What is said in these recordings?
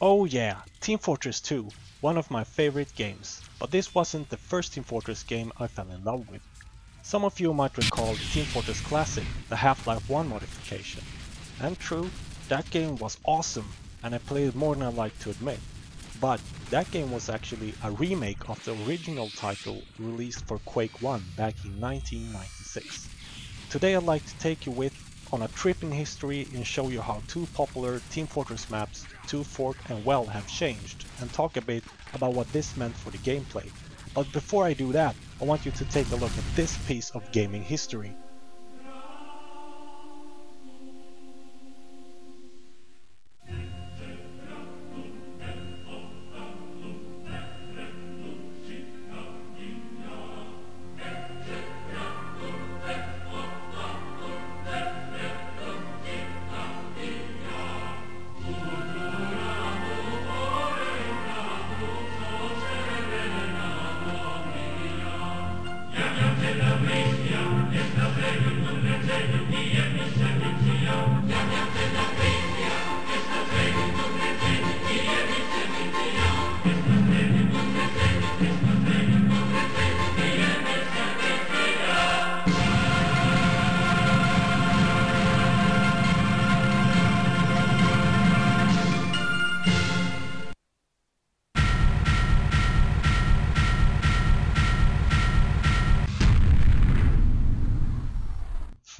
Oh yeah, Team Fortress 2, one of my favorite games, but this wasn't the first Team Fortress game I fell in love with. Some of you might recall Team Fortress Classic, the Half-Life 1 modification. And true, that game was awesome, and I played it more than I like to admit. But that game was actually a remake of the original title released for Quake 1 back in 1996. Today I'd like to take you on a trip in history and show you how two popular Team Fortress maps, 2 Fort and Well, have changed, and talk a bit about what this meant for the gameplay. But before I do that, I want you to take a look at this piece of gaming history.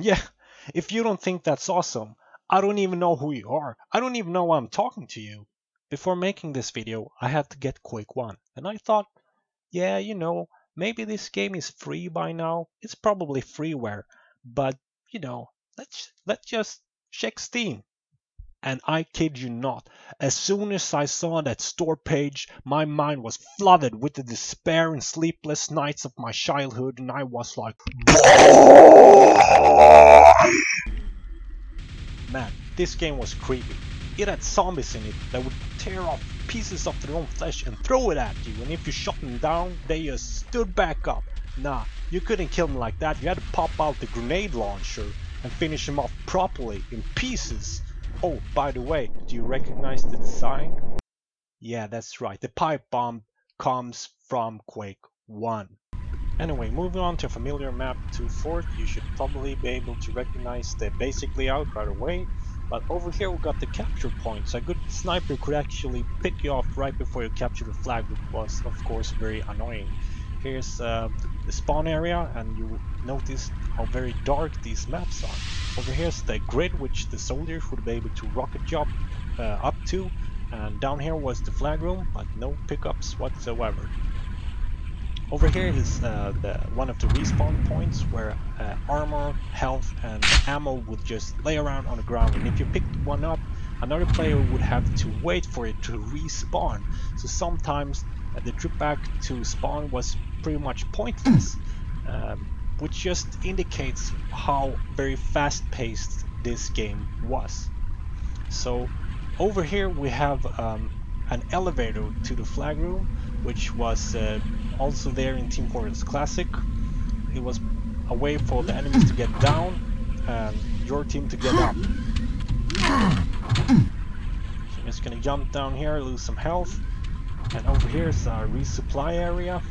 Yeah, if you don't think that's awesome, I don't even know who you are. I don't even know why I'm talking to you. Before making this video, I had to get Quake 1, and I thought, yeah, maybe this game is free by now. It's probably freeware, but let's just check Steam. And I kid you not, as soon as I saw that store page, my mind was flooded with the despair and sleepless nights of my childhood, and I was like, man, this game was creepy. It had zombies in it that would tear off pieces of their own flesh and throw it at you, and if you shot them down, they just stood back up. Nah, you couldn't kill them like that. You had to pop out the grenade launcher and finish them off properly, in pieces. Oh, by the way, do you recognize the design? Yeah, that's right, the pipe bomb comes from Quake 1. Anyway, moving on to a familiar map, 2 Fort, you should probably be able to recognize the basic layout right away. But over here we got the capture point, so a good sniper could actually pick you off right before you capture the flag, which was of course very annoying. Here's the spawn area, and you notice how very dark these maps are. Over here's the grid, which the soldiers would be able to rocket jump up to, and down here was the flag room, but no pickups whatsoever. Over here is one of the respawn points where armor, health and ammo would just lay around on the ground, and if you picked one up, another player would have to wait for it to respawn. So sometimes the trip back to spawn was pretty much pointless, which just indicates how very fast-paced this game was. So over here we have an elevator to the flag room, which was also there in Team Fortress Classic. It was a way for the enemies to get down and your team to get up. So I'm just gonna jump down here, lose some health, and over here is our resupply area.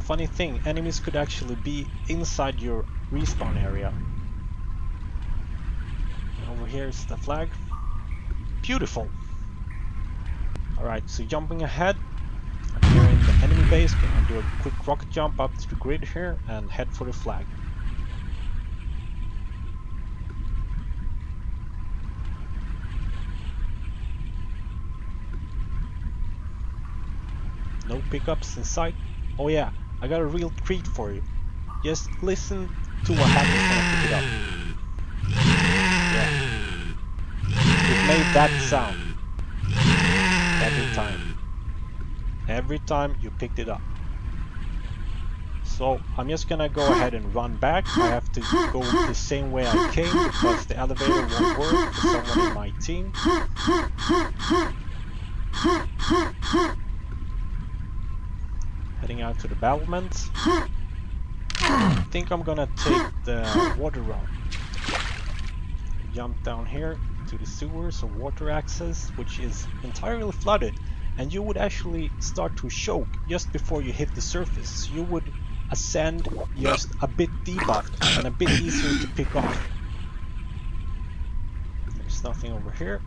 Funny thing, enemies could actually be inside your respawn area. And over here is the flag. Beautiful! Alright, so jumping ahead, I'm here in the enemy base, gonna do a quick rocket jump up to the grid here and head for the flag. No pickups in sight. Oh yeah, I got a real treat for you. Just listen to what happens when I pick it up. Yeah. It made that sound. Every time you picked it up. So I'm just gonna go ahead and run back. I have to go the same way I came because the elevator won't work for someone in my team. Heading out to the battlements. think I'm gonna take the water route. Jump down here to the sewers or water access, which is entirely flooded, and you would actually start to choke just before you hit the surface. You would ascend just a bit debuffed and a bit easier to pick off. There's nothing over here.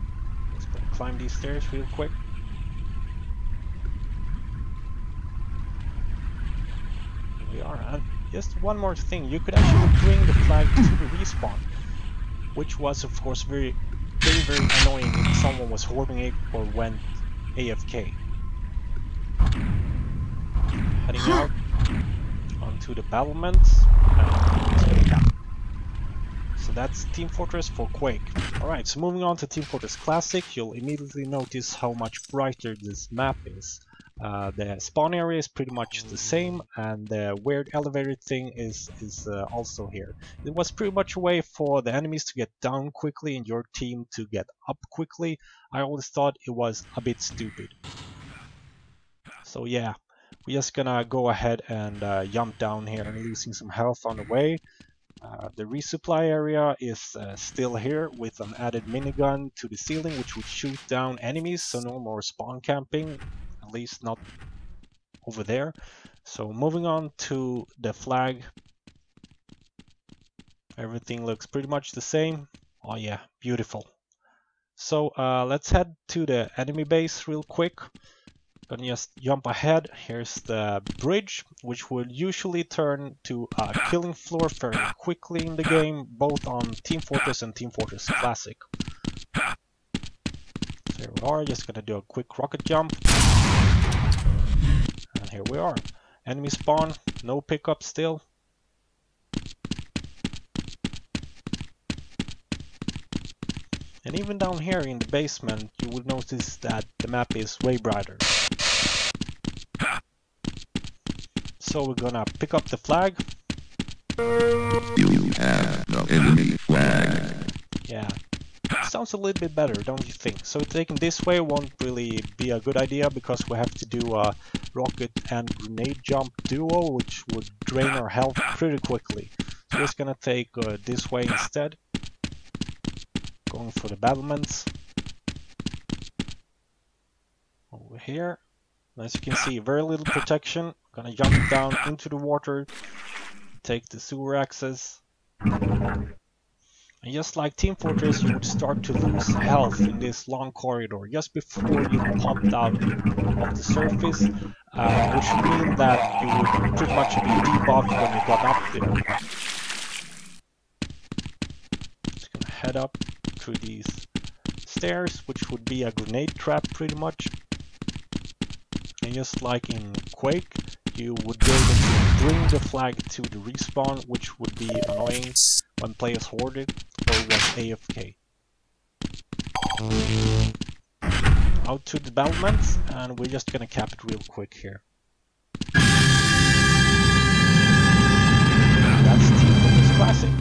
Let's go climb these stairs real quick. Here we are. And just one more thing, you could actually bring the flag to the respawn, which was of course very annoying if someone was hoarding it or went AFK. Heading out onto the battlements. So that's Team Fortress for Quake. Alright, so moving on to Team Fortress Classic, you'll immediately notice how much brighter this map is. The spawn area is pretty much the same, and the weird elevator thing is also here. It was pretty much a way for the enemies to get down quickly and your team to get up quickly. I always thought it was a bit stupid. So yeah, we're just gonna go ahead and jump down here and losing some health on the way. The resupply area is still here with an added minigun to the ceiling, which would shoot down enemies, so no more spawn camping, at least not over there. So moving on to the flag, everything looks pretty much the same. Oh yeah, beautiful. So let's head to the enemy base real quick. Gonna just jump ahead. Here's the bridge, which would usually turn to a killing floor very quickly in the game, both on Team Fortress and Team Fortress Classic. So here we are, just gonna do a quick rocket jump. And here we are. Enemy spawn, no pickup still. And even down here in the basement, you will notice that the map is way brighter. So we're gonna pick up the flag. You have the enemy flag. Yeah, sounds a little bit better, don't you think? So taking this way won't really be a good idea because we have to do a rocket and grenade jump duo, which would drain our health pretty quickly. So we're just gonna take this way instead. Going for the battlements. Over here. As you can see, very little protection. Gonna jump down into the water, take the sewer access. And just like Team Fortress, you would start to lose health in this long corridor just before you popped out of the surface, which would mean that you would pretty much be debuffed when you got up there. Just gonna head up through these stairs, which would be a grenade trap pretty much. And just like in Quake, you would be able to bring the flag to the respawn, which would be annoying when players hoarded or was AFK. Out to the battlements, and we're just gonna cap it real quick here. That's Team Fortress Classic.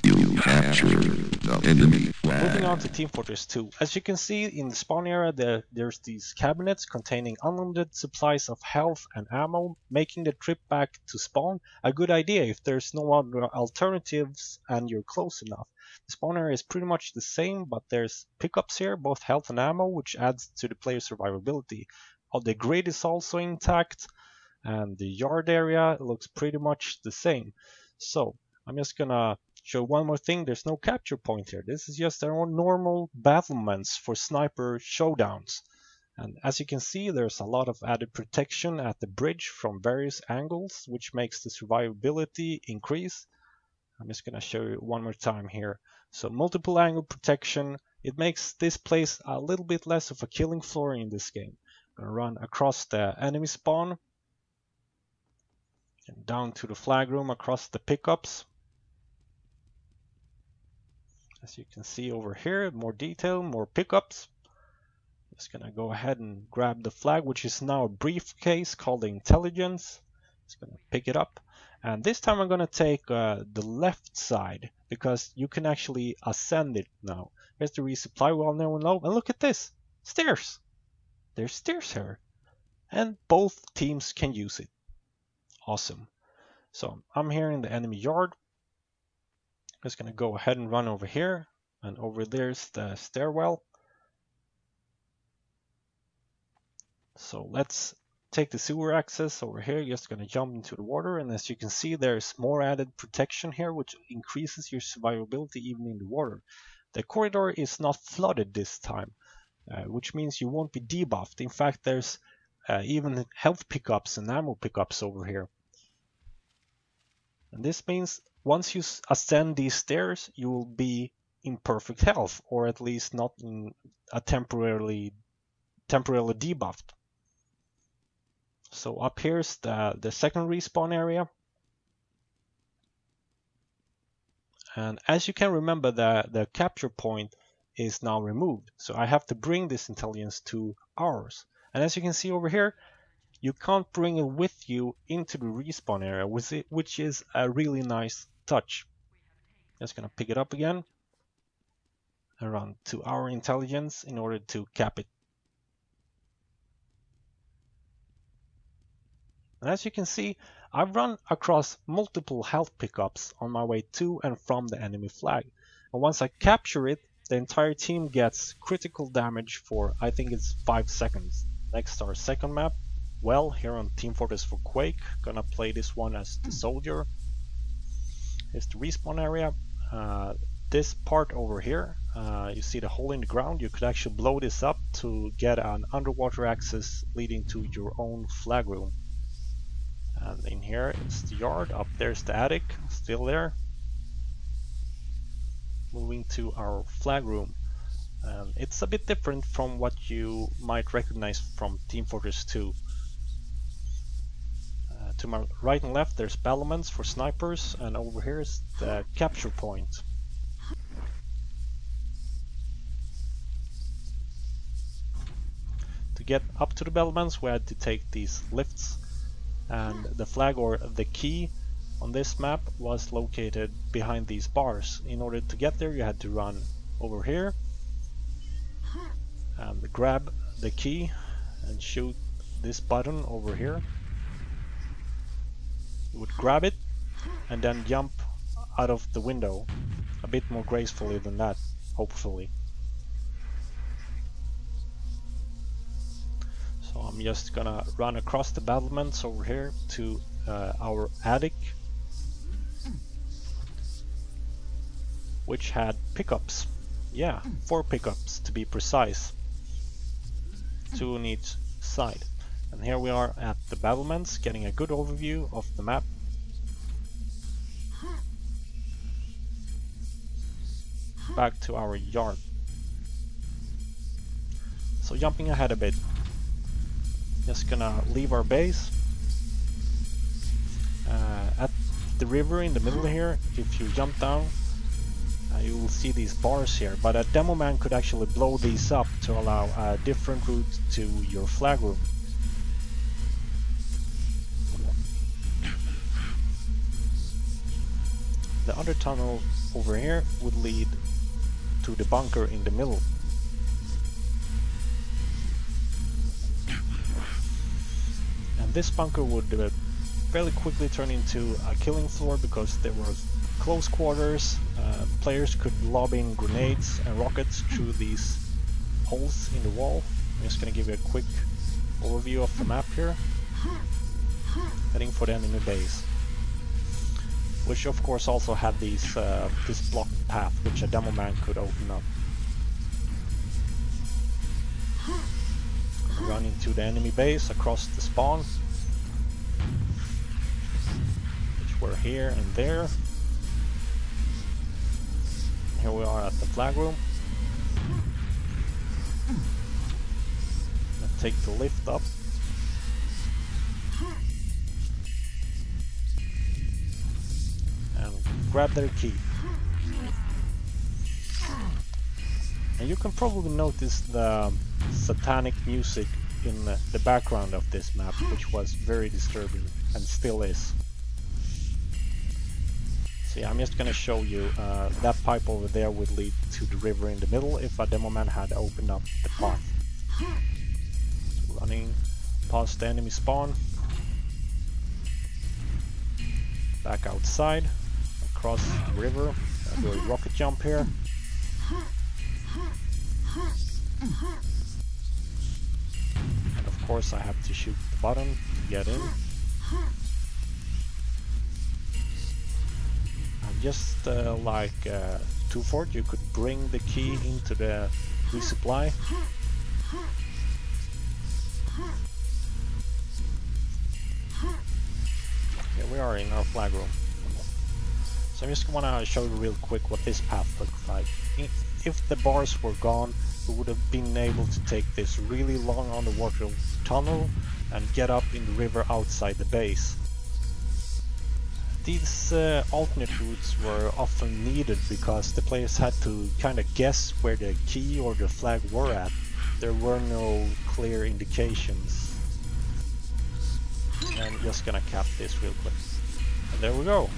You captured the enemy flag. Moving on to Team Fortress 2. As you can see in the spawn area, there's these cabinets containing unlimited supplies of health and ammo, making the trip back to spawn a good idea if there's no other alternatives and you're close enough. The spawn area is pretty much the same, but there's pickups here, both health and ammo, which adds to the player's survivability. The grid is also intact, and the yard area looks pretty much the same. So I'm just gonna show one more thing. There's no capture point here. This is just our normal battlements for sniper showdowns. And as you can see, there's a lot of added protection at the bridge from various angles, which makes the survivability increase. I'm just gonna show you one more time here. So multiple angle protection, it makes this place a little bit less of a killing floor in this game. I'm gonna run across the enemy spawn and down to the flag room across the pickups. As you can see over here, more detail, more pickups. Just gonna go ahead and grab the flag, which is now a briefcase called the Intelligence. Just gonna pick it up. And this time I'm gonna take the left side because you can actually ascend it now. Here's the resupply well known low. And look at this! Stairs! There's stairs here. And both teams can use it. Awesome. So I'm here in the enemy yard. I'm just going to go ahead and run over here, and over there's the stairwell. So let's take the sewer access over here. Just going to jump into the water, and as you can see, there's more added protection here, which increases your survivability even in the water. The corridor is not flooded this time, which means you won't be debuffed. In fact, there's even health pickups and ammo pickups over here. And this means once you ascend these stairs, you will be in perfect health, or at least not in a temporarily debuffed. So up here's the second respawn area. And as you can remember, the capture point is now removed. So I have to bring this intelligence to ours. And as you can see over here, you can't bring it with you into the respawn area, which is a really nice touch. Just gonna pick it up again and run to our intelligence in order to cap it. And as you can see, I've run across multiple health pickups on my way to and from the enemy flag. And once I capture it, the entire team gets critical damage for, I think it's 5 seconds. Next, our second map. Well, here on Team Fortress 4 Quake, gonna play this one as the soldier. Here's the respawn area. This part over here, you see the hole in the ground. You could actually blow this up to get an underwater access leading to your own flag room. And in here is the yard. Up there's the attic, still there. Moving to our flag room. It's a bit different from what you might recognize from Team Fortress 2. To my right and left there's battlements for snipers, and over here is the capture point. To get up to the battlements we had to take these lifts, and the flag or the key on this map was located behind these bars. In order to get there you had to run over here and grab the key and shoot this button over here. You would grab it and then jump out of the window a bit more gracefully than that, hopefully. So I'm just gonna run across the battlements over here to our attic, which had pickups. Yeah, 4 pickups to be precise, 2 on each side. And here we are at the battlements, getting a good overview of the map. Back to our yard. So jumping ahead a bit, just gonna leave our base. At the river in the middle here, if you jump down, you will see these bars here, but a demo man could actually blow these up to allow a different route to your flag room. The other tunnel over here would lead to the bunker in the middle. And this bunker would fairly quickly turn into a killing floor because there was close quarters. Players could lob in grenades and rockets through these holes in the wall. I'm just going to give you a quick overview of the map here. Heading for the enemy base, which of course also had these this blocked path which a demo man could open up. Run into the enemy base across the spawn, which were here and there. Here we are at the flag room. Let's take the lift up. And grab their key. And you can probably notice the satanic music in the background of this map, which was very disturbing and still is. So yeah, I'm just gonna show you that pipe over there would lead to the river in the middle if a demo man had opened up the path. So running past the enemy spawn. Back outside, across the river. I'll do a rocket jump here. And of course I have to shoot the button to get in. And just like Two Fort, you could bring the key into the resupply. Here we are in our flag room. So I just want to show you real quick what this path looks like. If the bars were gone, we would have been able to take this really long underwater tunnel and get up in the river outside the base. These alternate routes were often needed because the players had to kind of guess where the key or the flag were at. There were no clear indications. I'm just gonna cap this real quick. And there we go.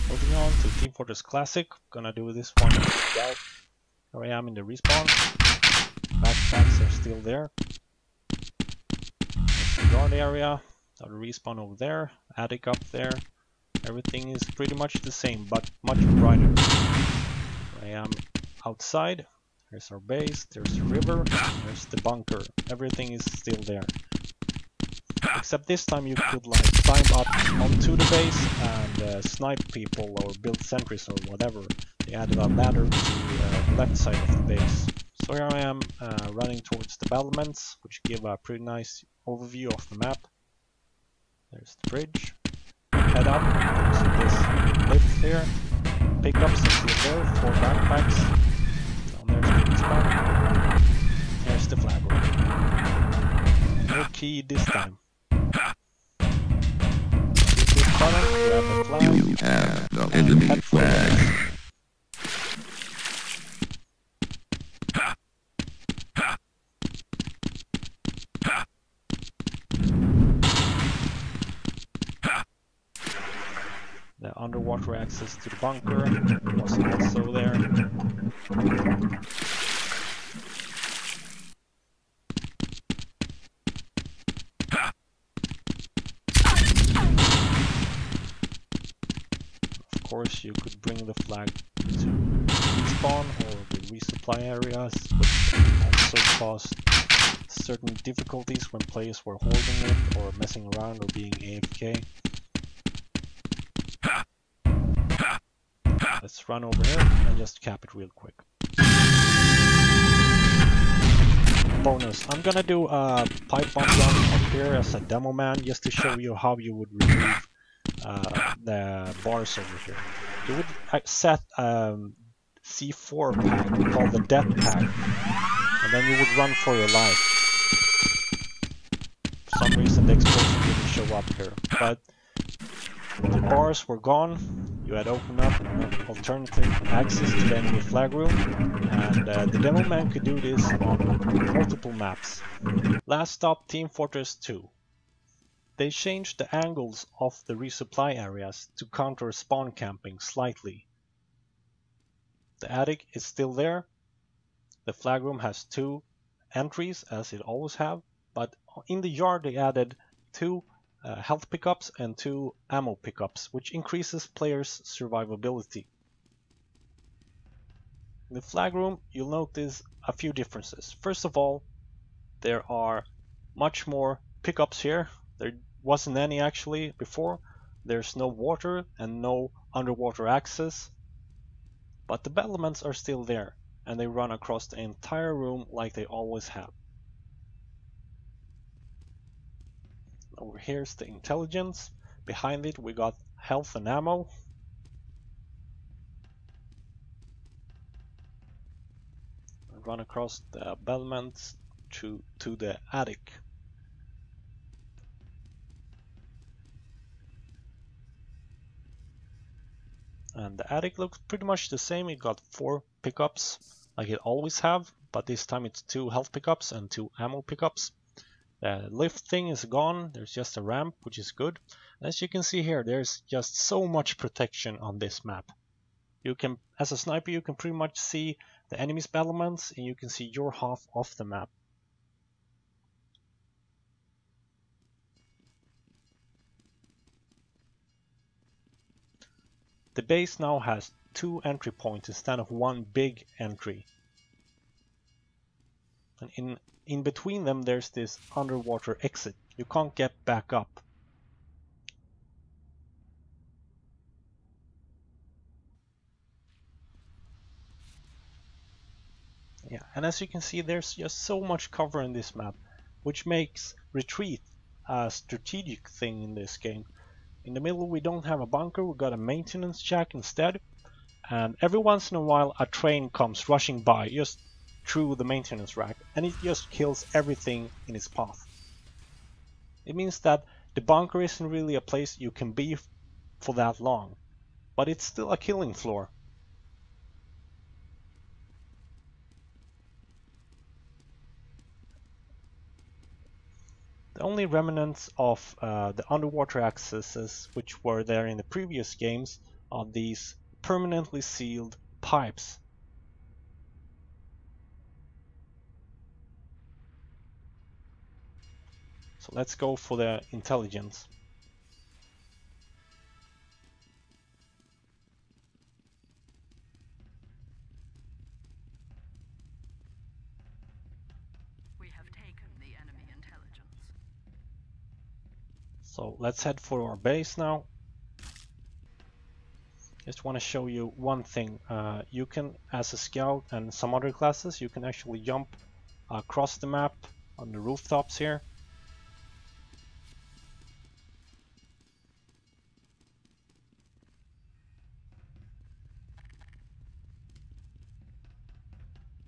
Moving on to Team Fortress Classic. Gonna do this one without. Here I am in the respawn. Backpacks are still there. There's the guard area. Another respawn over there. Attic up there. Everything is pretty much the same, but much brighter. Here I am outside. There's our base. There's the river. There's the bunker. Everything is still there. Except this time you could like climb up onto the base and snipe people or build sentries or whatever. They added a ladder to the left side of the base. So here I am running towards the battlements, which give a pretty nice overview of the map. There's the bridge. Head up, there's this lift here. Pickups are still there, 4 backpacks. Down there's the spot. Here's the flag room. No key this time. Grab the flag, You have the enemy flag. The underwater access to the bunker was also there. Of course, you could bring the flag to respawn or the resupply areas, which also caused certain difficulties when players were holding it or messing around or being AFK. Let's run over here and just cap it real quick. Bonus, I'm gonna do a pipe bomb jump up here as a demo man just to show you how you would remove the bars over here. You would set C4 pack called the death pack, and then you would run for your life. For some reason the explosion didn't show up here, but the bars were gone. You had opened up an alternative access to the enemy flag room, and the demo man could do this on multiple maps. Last stop, Team Fortress 2. They changed the angles of the resupply areas to counter spawn camping slightly. The attic is still there. The flag room has 2 entries as it always have, but in the yard they added 2 health pickups and 2 ammo pickups, which increases players' survivability. In the flag room you'll notice a few differences. First of all, there are much more pickups here. There wasn't any actually before. There's no water and no underwater access, but the battlements are still there and they run across the entire room like they always have. Over here's the intelligence. Behind it we got health and ammo. Run across the battlements to the attic. And the attic looks pretty much the same. It got 4 pickups like it always have, but this time it's 2 health pickups and 2 ammo pickups. The lift thing is gone. There's just a ramp, which is good. As you can see here, there's just so much protection on this map. You can, as a sniper, you can pretty much see the enemy's battlements and you can see your half of the map. The base now has 2 entry points instead of 1 big entry. And in between them there's this underwater exit. You can't get back up. Yeah, and as you can see, there's just so much cover in this map, which makes retreat a strategic thing in this game. In the middle we don't have a bunker, we got a maintenance jack instead, and every once in a while a train comes rushing by just through the maintenance rack, and it just kills everything in its path. It means that the bunker isn't really a place you can be for that long, but it's still a killing floor. The only remnants of the underwater accesses which were there in the previous games are these permanently sealed pipes. So let's go for the intelligence. We have taken the enemy intelligence. So let's head for our base now. Just want to show you one thing. You can, as a scout and some other classes, you can actually jump across the map on the rooftops here.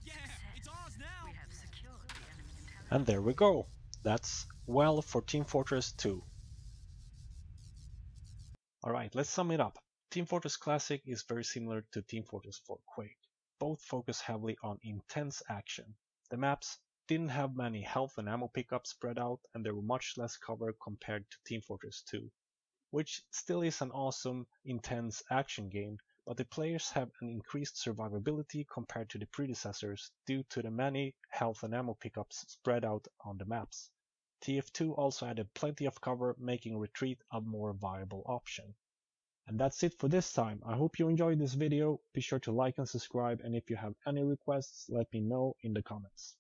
Yeah, it's ours now. We have secured the enemy intelligence. And there we go. That's well for Team Fortress 2. Alright, let's sum it up. Team Fortress Classic is very similar to Team Fortress 4 Quake. Both focus heavily on intense action. The maps didn't have many health and ammo pickups spread out, and there were much less cover compared to Team Fortress 2, which still is an awesome, intense action game, but the players have an increased survivability compared to the predecessors due to the many health and ammo pickups spread out on the maps. TF2 also added plenty of cover, making retreat a more viable option. And that's it for this time. I hope you enjoyed this video. Be sure to like and subscribe, and if you have any requests, let me know in the comments.